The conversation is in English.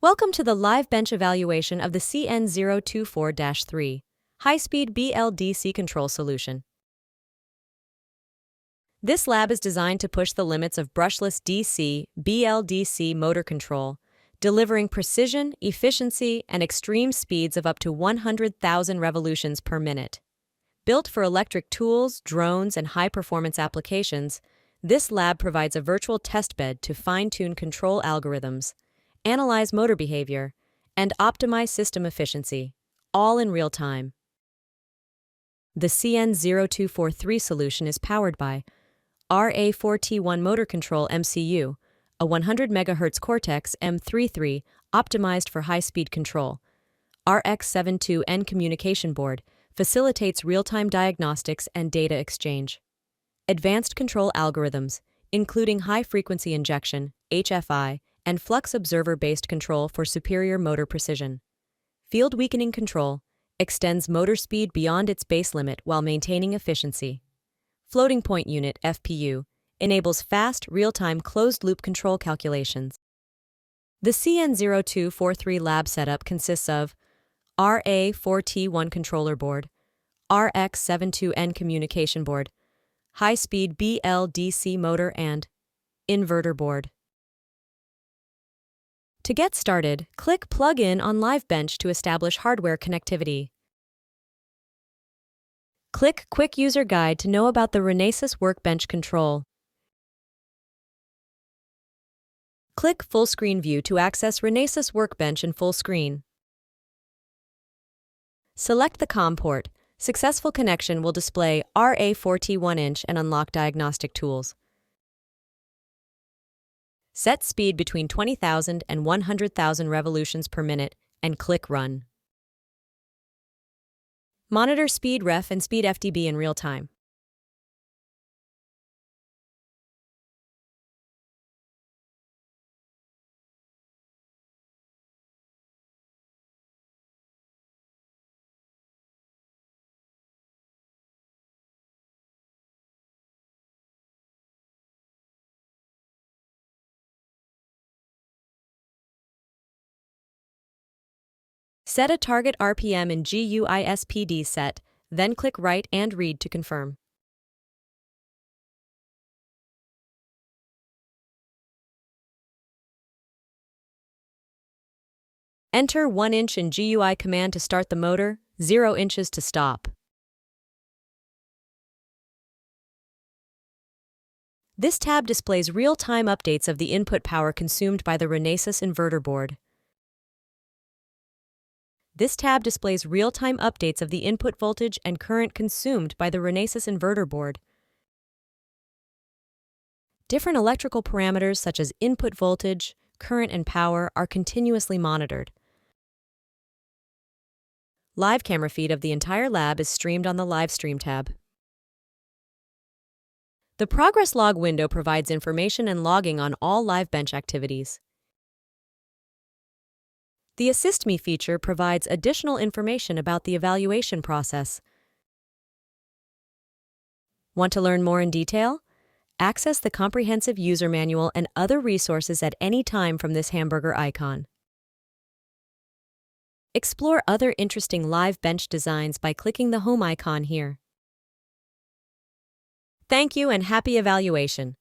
Welcome to the LiveBench evaluation of the CN024-3 high-speed BLDC control solution. This lab is designed to push the limits of brushless DC BLDC motor control, delivering precision, efficiency, and extreme speeds of up to 100,000 revolutions per minute. Built for electric tools, drones, and high-performance applications, this lab provides a virtual testbed to fine-tune control algorithms, analyze motor behavior, and optimize system efficiency, all in real time. The CN024-3 solution is powered by RA4T1 motor control MCU, a 100 MHz Cortex M33 optimized for high-speed control. RX72N communication board facilitates real-time diagnostics and data exchange. Advanced control algorithms, including high-frequency injection, HFI, and flux observer-based control for superior motor precision. Field weakening control extends motor speed beyond its base limit while maintaining efficiency. Floating point unit FPU enables fast, real-time closed-loop control calculations. The CN024-3 lab setup consists of RA4T1 controller board, RX72N communication board, high-speed BLDC motor, and inverter board. To get started, click Plug in on LiveBench to establish hardware connectivity. Click Quick User Guide to know about the Renesas Workbench control. Click Full Screen View to access Renesas Workbench in full screen. Select the COM port. Successful connection will display RA4T1 and unlock diagnostic tools. Set speed between 20,000 and 100,000 revolutions per minute and click Run. Monitor speed ref and speed FDB in real time. Set a target RPM in GUISPD set, then click Write and Read to confirm. Enter 1 inch in GUI command to start the motor, 0 inches to stop. This tab displays real-time updates of the input power consumed by the Renesas inverter board. This tab displays real-time updates of the input voltage and current consumed by the Renesas inverter board. Different electrical parameters such as input voltage, current, and power are continuously monitored. Live camera feed of the entire lab is streamed on the Live Stream tab. The Progress Log window provides information and logging on all LiveBench activities. The Assist Me feature provides additional information about the evaluation process. Want to learn more in detail? Access the comprehensive user manual and other resources at any time from this hamburger icon. Explore other interesting LiveBench designs by clicking the home icon here. Thank you and happy evaluation!